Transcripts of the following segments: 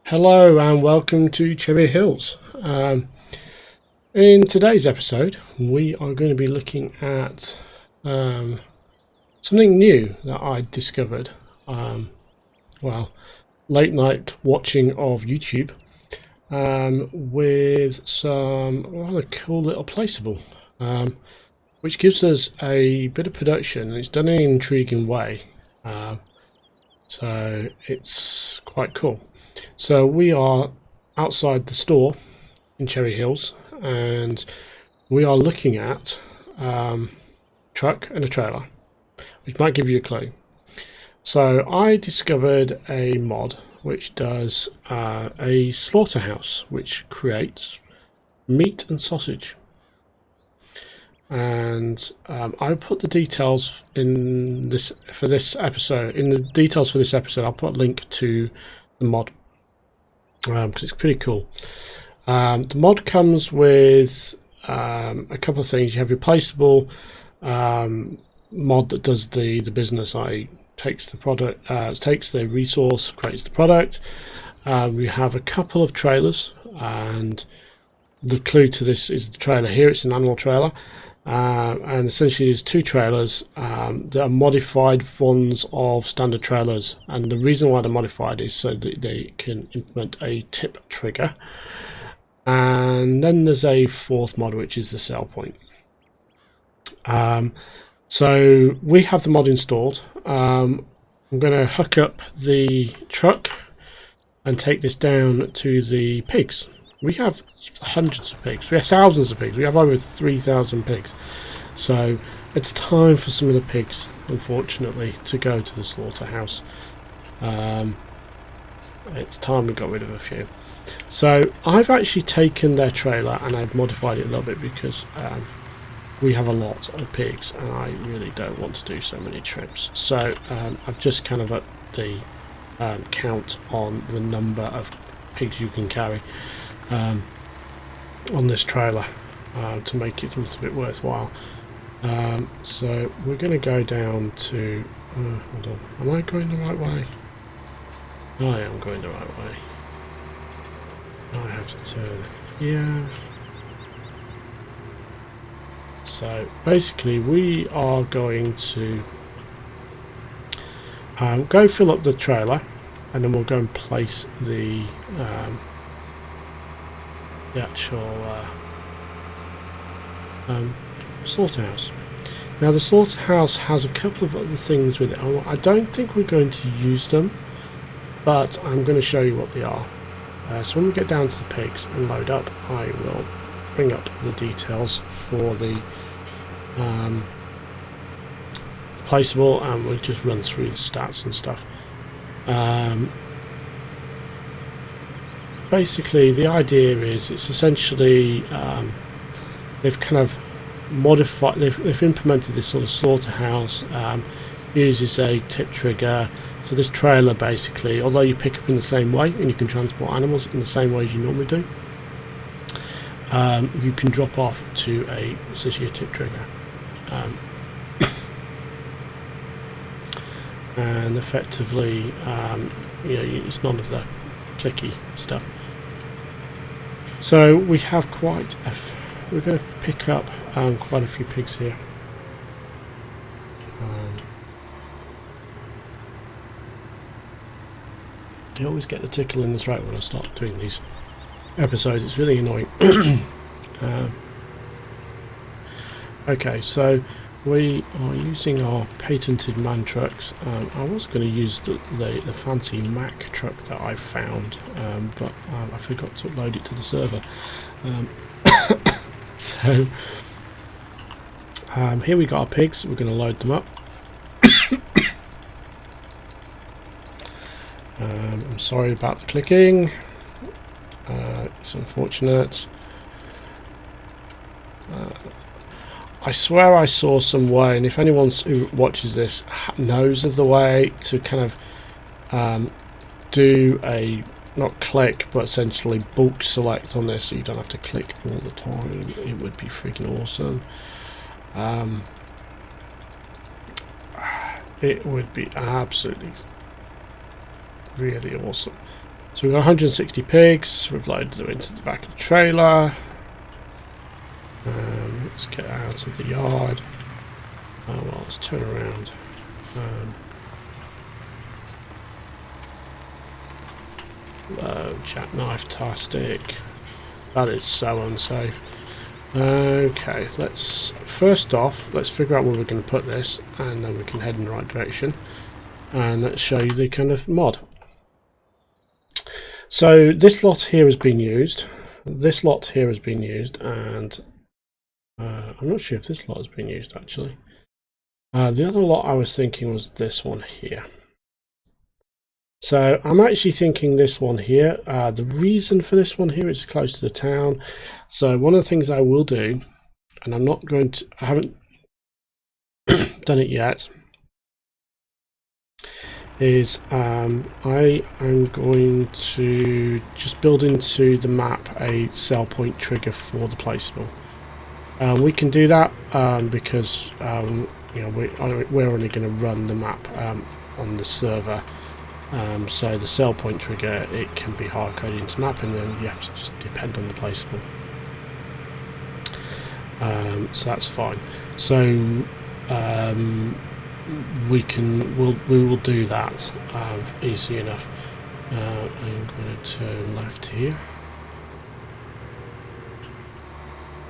Hello and welcome to Cherry Hills. In today's episode, we are going to be looking at something new that I discovered. Late night watching of YouTube with some rather cool little placeable, which gives us a bit of production. It's done in an intriguing way, so it's quite cool. So we are outside the store in Cherry Hills, and we are looking at truck and a trailer, which might give you a clue. So I discovered a mod which does a slaughterhouse, which creates meat and sausage. And I put the details in this for this episode. In the details for this episode, I'll put a link to the mod because it's pretty cool. The mod comes with a couple of things. You have your placeable mod that does the business. Takes the product, takes the resource, creates the product. We have a couple of trailers, and the clue to this is the trailer here. It's an animal trailer, and essentially there's two trailers that are modified ones of standard trailers, and the reason why they're modified is so that they can implement a tip trigger. And then there's a fourth mod, which is the sell point. So we have the mod installed. I'm going to hook up the truck and take this down to the pigs. We have hundreds of pigs. We have thousands of pigs. We have over 3,000 pigs. So it's time for some of the pigs, unfortunately, to go to the slaughterhouse. It's time we got rid of a few. So I've actually taken their trailer and I've modified it a little bit because we have a lot of pigs and I really don't want to do so many trips. So I've just kind of upped the count on the number of pigs you can carry on this trailer to make it a little bit worthwhile. So we're going to go down to hold on, am I going the right way? I am going the right way. I have to turn here. So basically we are going to go fill up the trailer, and then we'll go and place the actual slaughterhouse. Now the slaughterhouse has a couple of other things with it. I don't think we're going to use them, but I'm going to show you what they are. So when we get down to the pigs and load up, I will bring up the details for the placeable, and we'll just run through the stats and stuff. Basically the idea is it's essentially they've kind of modified, they've implemented this sort of slaughterhouse, uses a tip trigger. So this trailer basically, although you pick up in the same way and you can transport animals in the same way as you normally do, you can drop off to essentially a tip trigger, and effectively it's none of the clicky stuff. So we have we're going to pick up quite a few pigs here. I always get the tickle in the throat when I start doing these episodes. It's really annoying. Okay, so we are using our patented man trucks. I was going to use the fancy Mack truck that I found, but I forgot to upload it to the server. So here we got our pigs. We're going to load them up. I'm sorry about the clicking. It's unfortunate. I swear I saw some way, and if anyone who watches this knows of the way to kind of do a, not click, but essentially bulk select on this so you don't have to click all the time, it would be freaking awesome. It would be absolutely really awesome. So we've got 160 pigs. We've loaded them into the back of the trailer. Let's get out of the yard. Oh well, let's turn around. Jackknife-tastic. That is so unsafe. Okay, first off, let's figure out where we're going to put this, and then we can head in the right direction. And let's show you the kind of mod. So this lot here has been used. This lot here has been used, and I'm not sure if this lot has been used actually. The other lot I was thinking was this one here. So I'm actually thinking this one here. The reason for this one here is close to the town. So one of the things I will do, and I haven't done it yet, is I am going to just build into the map a sell point trigger for the placeable. We can do that because you know, we're only going to run the map on the server. So the sell point trigger, it can be hard coded into map, and then you have to just depend on the placeable. So that's fine. So we will do that easy enough. I'm going to turn left here.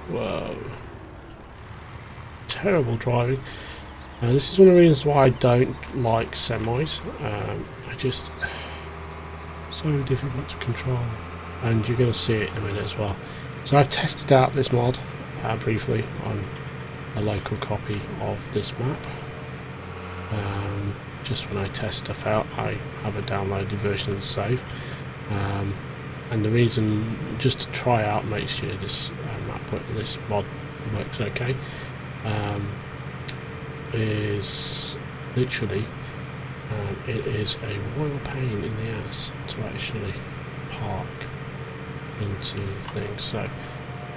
Whoa, terrible driving. This is one of the reasons why I don't like semis. Just so difficult to control, and you're going to see it in a minute as well. So I've tested out this mod briefly on a local copy of this map. Just when I test stuff out, I have a downloaded version of the save, and the reason, just to try out, make sure this this mod works okay, is literally it is a royal pain in the ass to actually park into the thing. So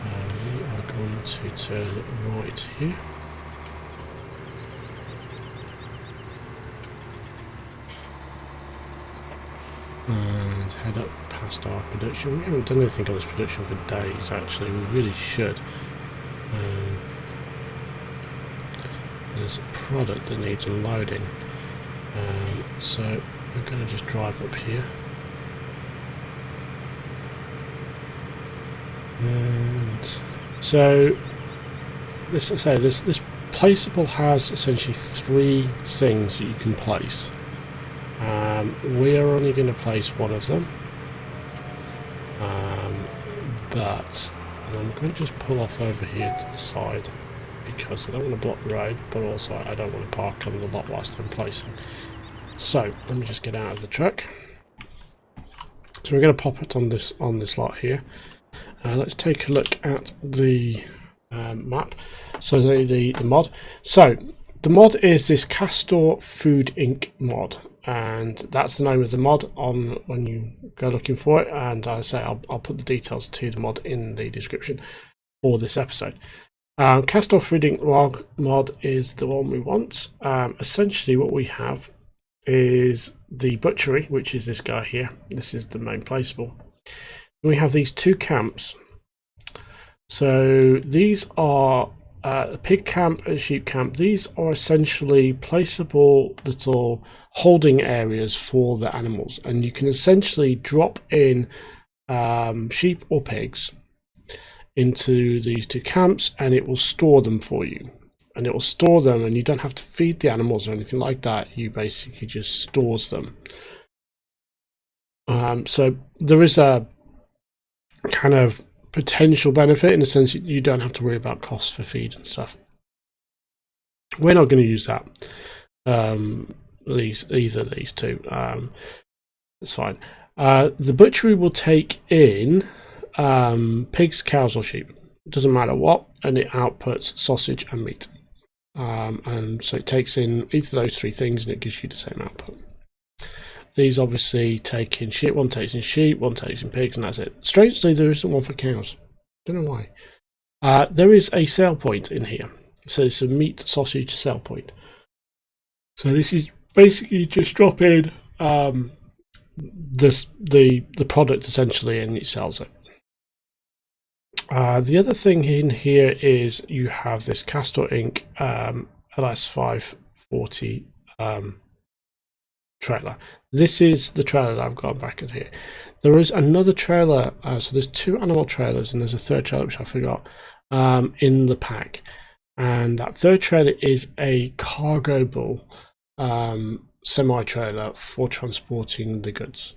we are going to turn right here. And head up past our production. We haven't done anything on this production for days actually, we really should. There's a product that needs unloading. So we're going to just drive up here, and so this placeable has essentially 3 things that you can place. We are only going to place one of them, but I'm going to just pull off over here to the side, because I don't want to block the road, but also I don't want to park on the lot whilst I'm placing. So let me just get out of the truck. So we're going to pop it on this lot here. Let's take a look at the map. So the mod. So the mod is this Kastor Food Inc mod, and that's the name of the mod on when you go looking for it. And I say I'll put the details to the mod in the description for this episode. Kastor Food Inc mod is the one we want. Essentially what we have is the Butchery, which is this guy here. This is the main placeable. We have these 2 camps. So these are a pig camp and a sheep camp. These are essentially placeable little holding areas for the animals, and you can essentially drop in sheep or pigs into these 2 camps, and it will store them for you. And it will store them, and you don't have to feed the animals or anything like that. You basically just stores them. So there is a kind of potential benefit in the sense that you don't have to worry about costs for feed and stuff. We're not going to use that. Either of these 2. That's fine. The Butchery will take in pigs, cows or sheep. It doesn't matter what, and it outputs sausage and meat. And so it takes in either of those 3 things, and it gives you the same output. These obviously take in sheep. One takes in sheep, one takes in pigs, and that's it. Strangely, there isn't one for cows. Don't know why. There is a sell point in here. So it's a meat sausage sell point. So this is basically just drop in the product essentially, and it sells it. The other thing in here is you have this Kastor Inc. LS540 trailer. This is the trailer that I've got back in here. There is another trailer, so there's 2 animal trailers, and there's a third trailer which I forgot in the pack. And that third trailer is a cargo-able semi-trailer for transporting the goods.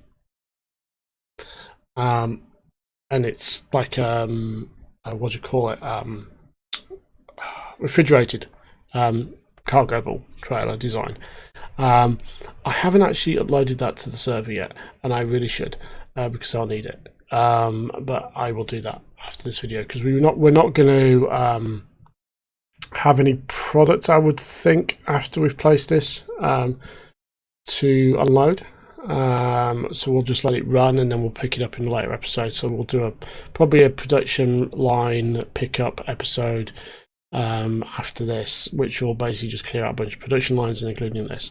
And it's like what do you call it? Refrigerated cargo-able trailer design. I haven't actually uploaded that to the server yet, and I really should because I'll need it. But I will do that after this video, because we're not going to have any product, I would think, after we've placed this to unload. So we'll just let it run, and then we'll pick it up in a later episode. So we'll do probably a production line pickup episode after this, which will basically just clear out a bunch of production lines, including this.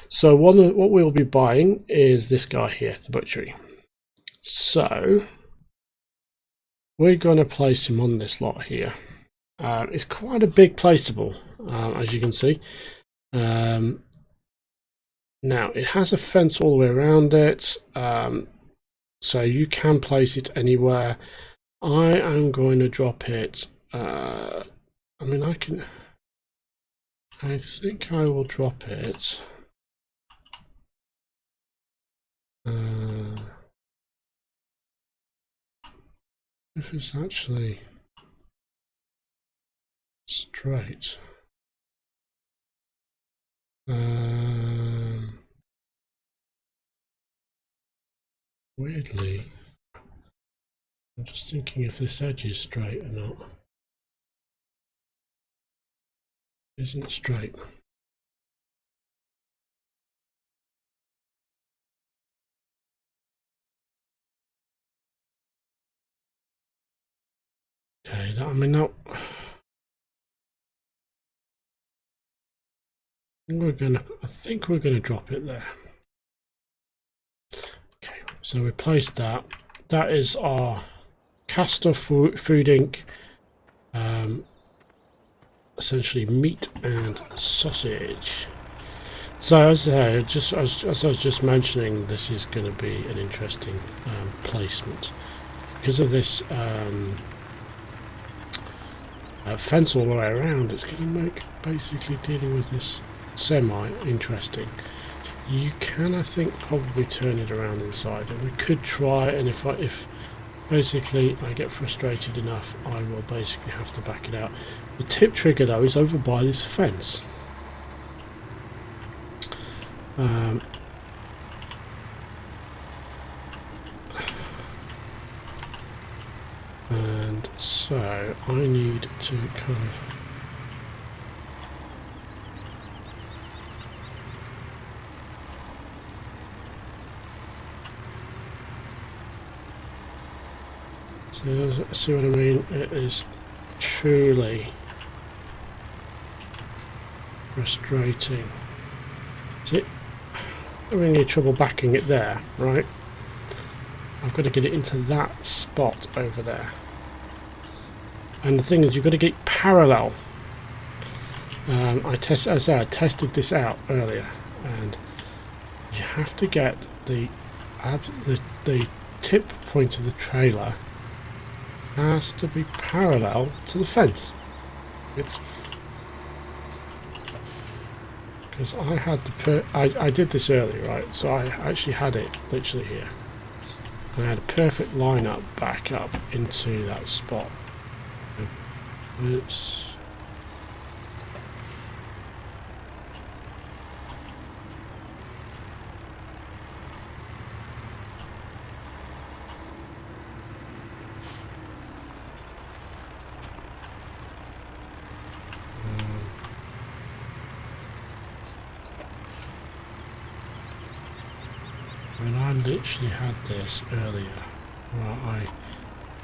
So what we'll be buying is this guy here, the Butchery. So we're going to place him on this lot here. It's quite a big placeable, as you can see. Now it has a fence all the way around it, so you can place it anywhere. I am going to drop it. I think I will drop it. If it's actually straight. Weirdly, I'm just thinking if this edge is straight or not. Isn't straight. Okay, I think we're gonna drop it there. Okay, so we placed that. That is our Kastor Food Inc. Essentially meat and sausage. So as I was just mentioning, this is going to be an interesting placement because of this fence all the way around. It's going to make basically dealing with this semi interesting. You can, I think, probably turn it around inside, and we could try, and if basically I get frustrated enough, I will basically have to back it out. The tip trigger though is over by this fence. And so I need to kind of see what I mean? It is truly frustrating. See, I'm having any trouble backing it there, right? I've got to get it into that spot over there. And the thing is, you've got to get it parallel. I tested this out earlier, and you have to get the tip point of the trailer has to be parallel to the fence. It's because I had I did this earlier, right? So I actually had it literally here. I had a perfect line up back up into that spot. Oops. When I literally had this earlier,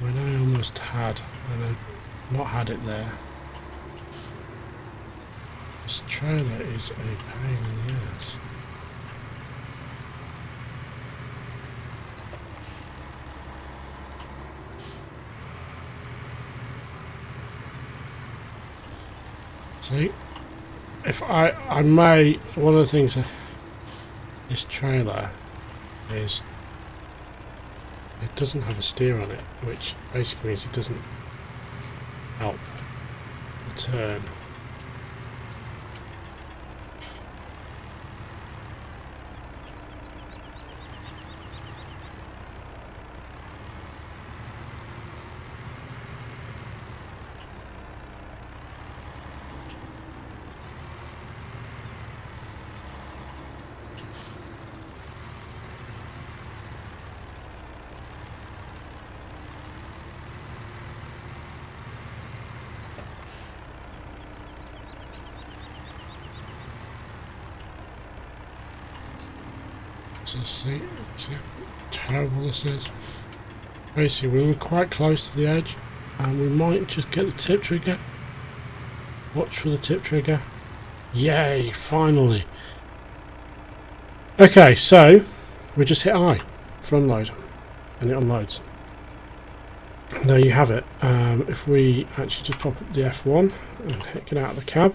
when I almost had, and I not had it there. This trailer is a pain in the ass. See, if I may, one of the things that this trailer is, it doesn't have a steer on it, which basically means it doesn't help the turn. So see how terrible this is. Basically, we were quite close to the edge, and we might just get the tip trigger. Watch for the tip trigger. Yay! Finally. Okay, so we just hit I for unload, and it unloads. There you have it. If we actually just pop up the F1 and get out of the cab,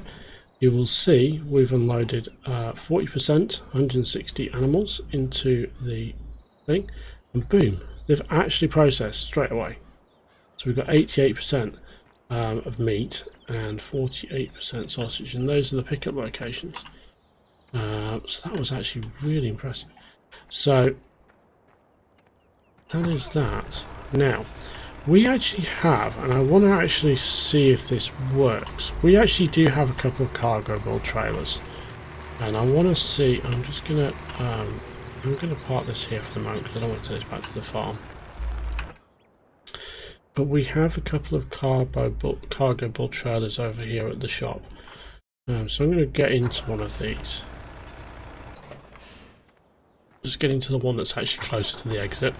you will see we've unloaded 40%, 160 animals into the thing, and boom, they've actually processed straight away. So we've got 88% of meat and 48% sausage, and those are the pickup locations. So that was actually really impressive. So that is that. Now, we actually have, and I want to actually see if this works, we actually do have a couple of cargo build trailers, and I want to see, I'm going to park this here for the moment because I don't want to take this back to the farm. But we have a couple of cargo build trailers over here at the shop. So I'm going to get into one of these. Just get into the one that's actually closer to the exit.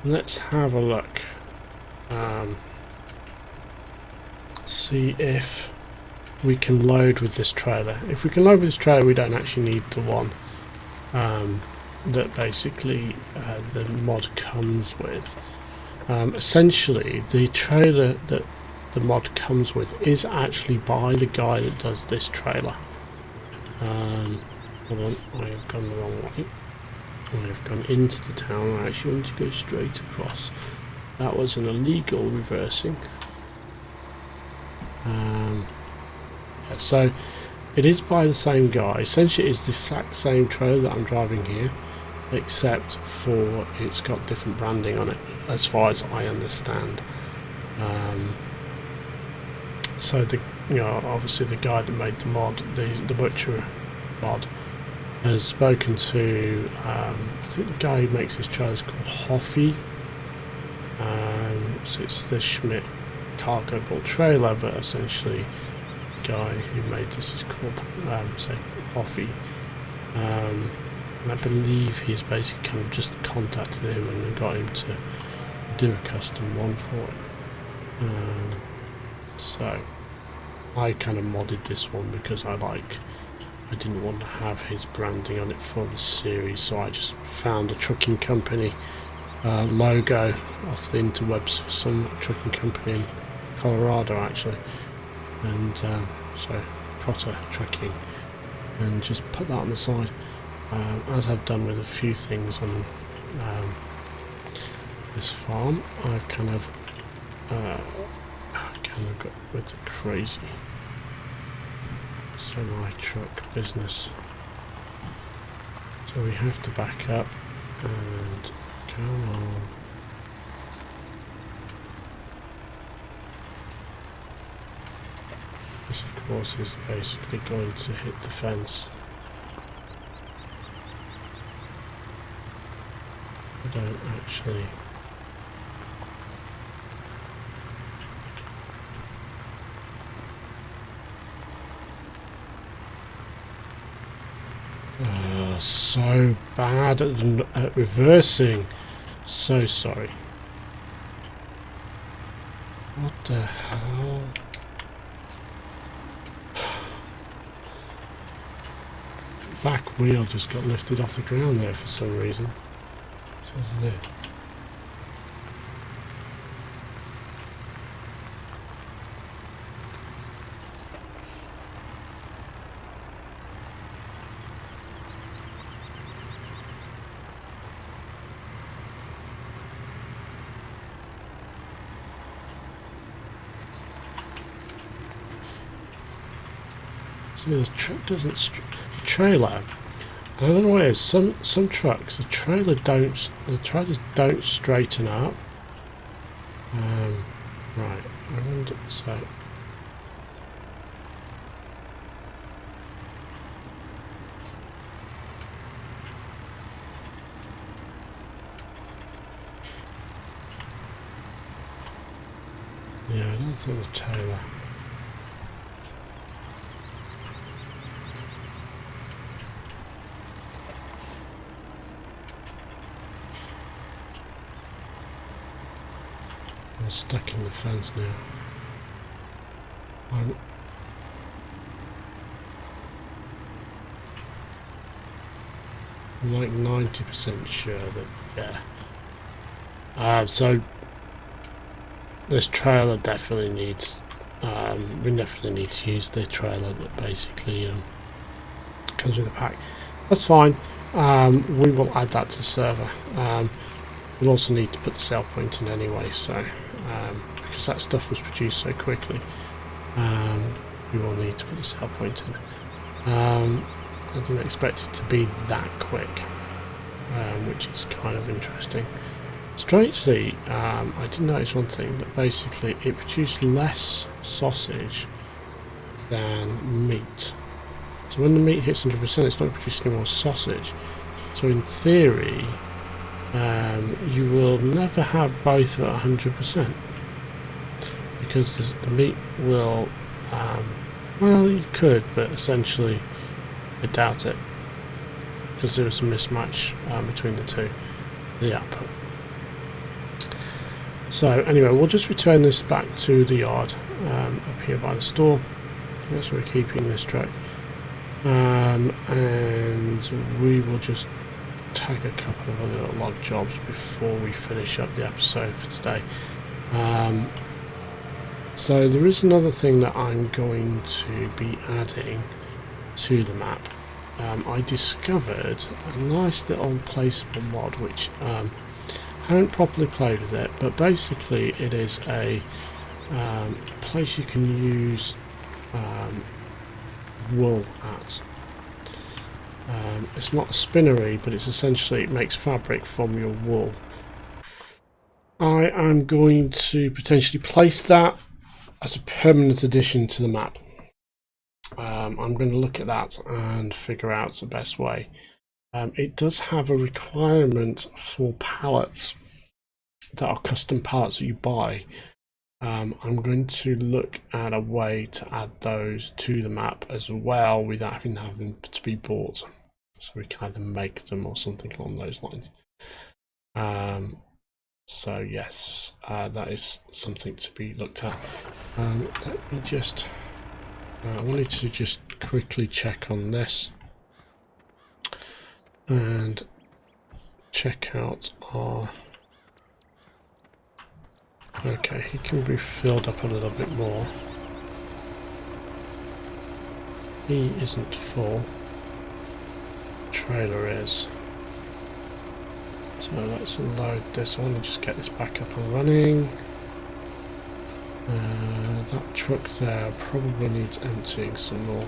Let's have a look. See if we can load with this trailer. If we can load with this trailer, we don't actually need the one that basically the mod comes with. Essentially, the trailer that the mod comes with is actually by the guy that does this trailer. Hold on, I have gone the wrong way. I've gone into the town. I actually want to go straight across. That was an illegal reversing. Yeah, so it is by the same guy. Essentially, it's the exact same trailer that I'm driving here, except for it's got different branding on it, as far as I understand. So obviously the guy that made the mod, the Butchery mod, has spoken to, I think the guy who makes this trailer is called Hoffy. So it's the Schmidt cargo build trailer, but essentially the guy who made this is called Hoffy. And I believe he's basically kind of just contacted him and got him to do a custom one for him. So I kind of modded this one because I didn't want to have his branding on it for the series, so I just found a trucking company logo off the interwebs for some trucking company in Colorado actually, and so Cotter Trucking, and just put that on the side, as I've done with a few things on this farm. I've kind of got with the crazy semi-truck business, so we have to back up and come on. This of course is basically going to hit the fence. I don't actually so bad at reversing. So sorry. What the hell? Back wheel just got lifted off the ground there for some reason. So is it? See, the truck doesn't. Trailer. I don't know what it is. Some trucks, the trailers don't straighten up. Right. I wonder. So. Yeah, I don't think the trailer. I'm stuck in the fence now. I'm like 90% sure that, yeah. So this trailer definitely needs, we definitely need to use the trailer that basically comes with the pack. That's fine. We will add that to the server. We'll also need to put the sale point in anyway, so because that stuff was produced so quickly, we will need to put the sale point in. I didn't expect it to be that quick, which is kind of interesting. Strangely, I did notice one thing, that basically it produced less sausage than meat. So when the meat hits 100%, it's not producing more sausage. So in theory, you will never have both at 100%, because the meat will, well, you could, but essentially I doubt it, because there was a mismatch between the two, the output. So anyway, we'll just return this back to the yard up here by the store. That's where we're keeping this truck, and we will just tag a couple of other little log jobs before we finish up the episode for today. So there is another thing that I'm going to be adding to the map. I discovered a nice little placeable mod, which I haven't properly played with it, but basically it is a place you can use wool at. It's not a spinnery, but it's essentially, it makes fabric from your wool. I am going to potentially place that as a permanent addition to the map. I'm going to look at that and figure out the best way. It does have a requirement for pallets that are custom pallets that you buy. I'm going to look at a way to add those to the map as well without having to be bought. So we can either make them or something along those lines. So yes, that is something to be looked at. Let me just, I wanted to just quickly check on this and check out our, okay, he can be filled up a little bit more. He isn't full. Trailer is. So let's unload this. I want to just get this back up and running. That truck there probably needs emptying some more.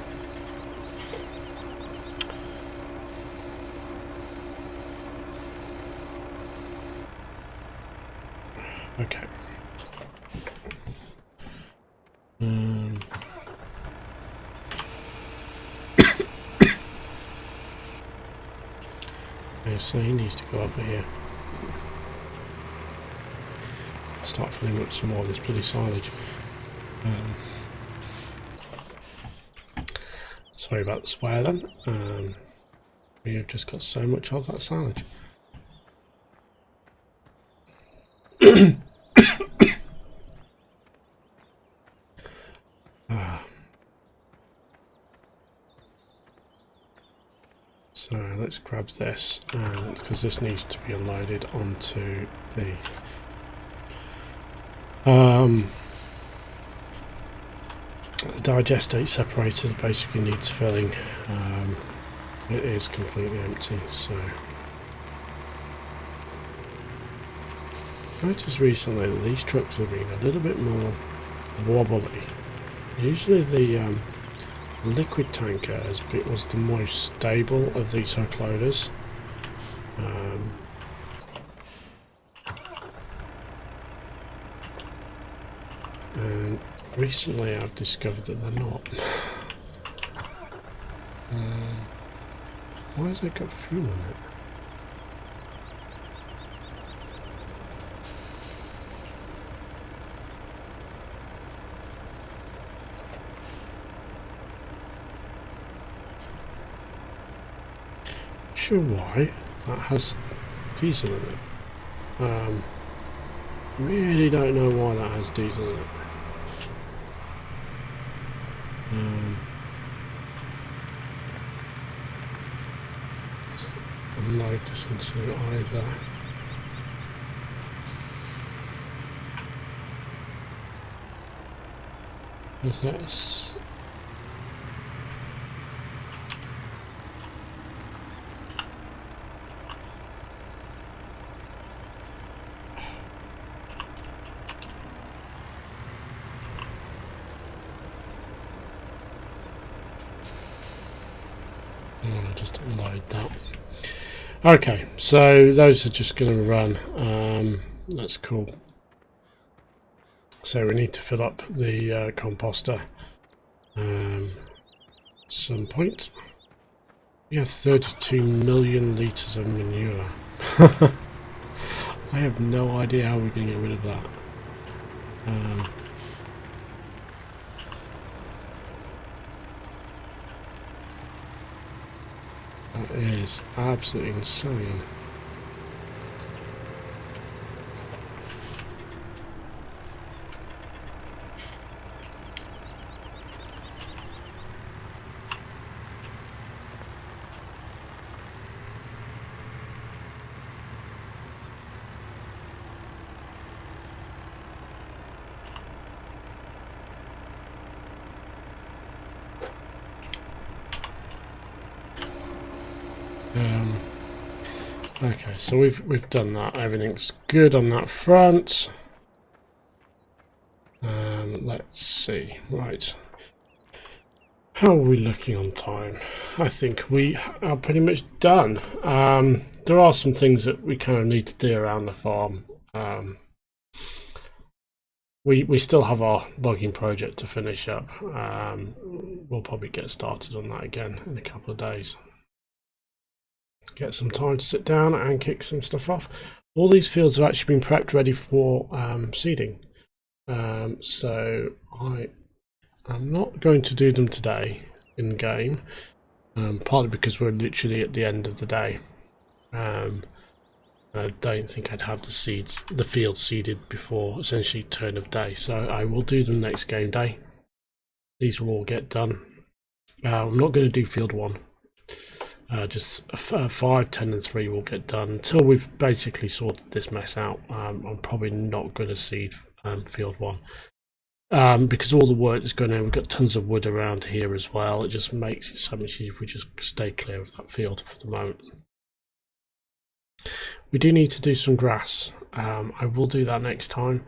Okay. So he needs to go over here. Start filling up some more of this bloody silage. Sorry about the swear then. We have just got so much of that silage. So let's grab this, because this needs to be unloaded onto the digestate separator. Basically needs filling. It is completely empty, so I noticed recently that these trucks have been a little bit more wobbly. Usually the The liquid tanker was the most stable of these hook loaders. And recently I've discovered that they're not. Why has it got fuel in it? Sure why that has diesel in it. Really don't know why that has diesel in it. Unload this into either. Is that? I'll just unload that. Okay, so those are just going to run. That's cool. So we need to fill up the composter at some point. We have 32 million litres of manure. I have no idea how we're going to get rid of that. That is absolutely insane. Okay, so we've done that. Everything's good on that front. Let's see. Right. How are we looking on time? I think we are pretty much done. There are some things that we kind of need to do around the farm. We still have our logging project to finish up. We'll probably get started on that again in a couple of days. Get some time to sit down and kick some stuff off. All these fields have actually been prepped ready for seeding. So I'm not going to do them today in game, partly because we're literally at the end of the day. I don't think I'd have the field seeded before essentially turn of day, so I will do them next game day. These will all get done. I'm not going to do field 1. Just 5, 10 and 3 will get done until we've basically sorted this mess out. I'm probably not going to seed field 1 because all the work that's going on. We've got tons of wood around here as well. It just makes it so much easier if we just stay clear of that field for the moment. We do need to do some grass. I will do that next time.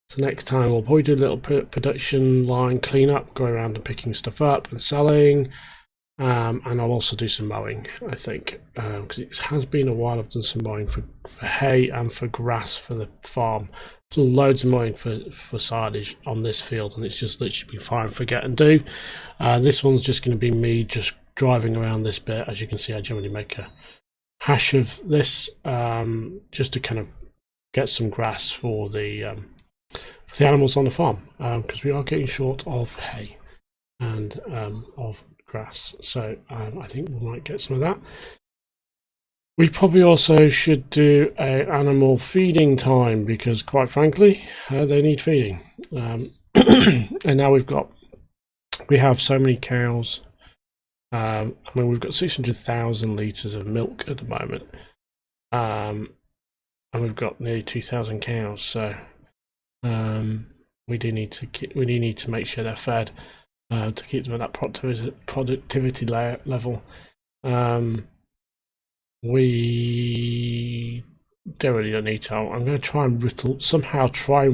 So next time we'll probably do a little production line cleanup, go around and picking stuff up and selling. And I'll also do some mowing, I think, because it has been a while I've done some mowing for hay and for grass for the farm. So loads of mowing for silage on this field, and it's just literally been fire and forget and do. This one's just going to be me just driving around this bit. As you can see, I generally make a hash of this just to kind of get some grass for the animals on the farm, because we are getting short of hay and of grass, so I think we might get some of that. We probably also should do a animal feeding time, because quite frankly they need feeding. And now we have so many cows. I mean, we've got 600,000 litres of milk at the moment, and we've got nearly 2,000 cows, so we do need to make sure they're fed to keep them at that productivity level. We don't really need to. I'm going to try and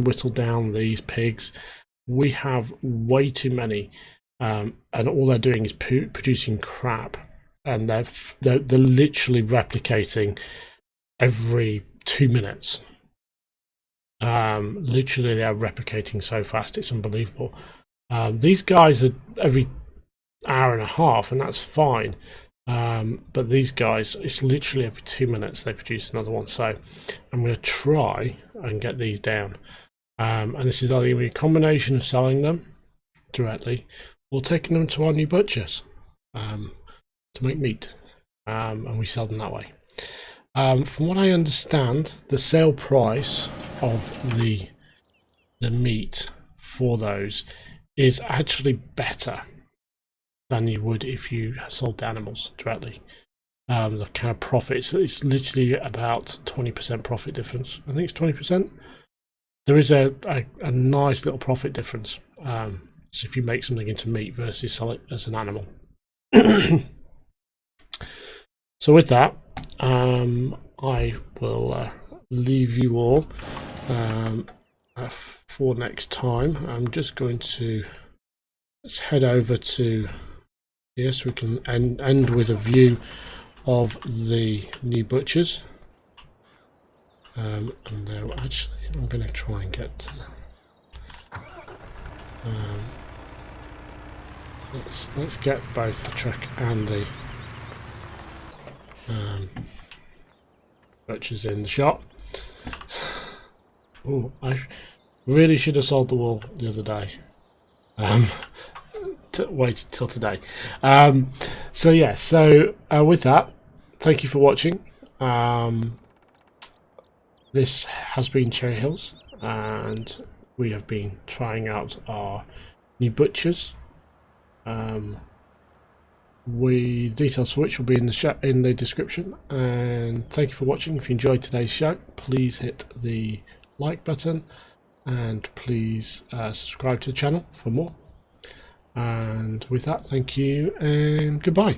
whittle down these pigs. We have way too many. and all they're doing is producing crap, and they're literally replicating every 2 minutes. Literally, they're replicating so fast, it's unbelievable. These guys are every hour and a half, and that's fine. But these guys, it's literally every 2 minutes they produce another one. So I'm going to try and get these down. And this is either going to be a combination of selling them directly or taking them to our new butchers to make meat, and we sell them that way. From what I understand, the sale price of the meat for those is actually better than you would if you sold the animals directly. The kind of profits, it's literally about 20% profit difference. I think it's 20%. There is a nice little profit difference. So if you make something into meat versus sell it as an animal. So with that, I will leave you all for next time. I'm just going to let's head over to yes, we can end with a view of the new butchers. And now actually I'm going to try and get to let's get both the truck and the butchers in the shop. Oh, I really should have sold the wool the other day. Waited till today. So yeah, so with that, thank you for watching. This has been Cherry Hills, and we have been trying out our new butchers. Details for which will be in the description. And thank you for watching. If you enjoyed today's show, please hit the like button, and please subscribe to the channel for more. And with that, thank you and goodbye.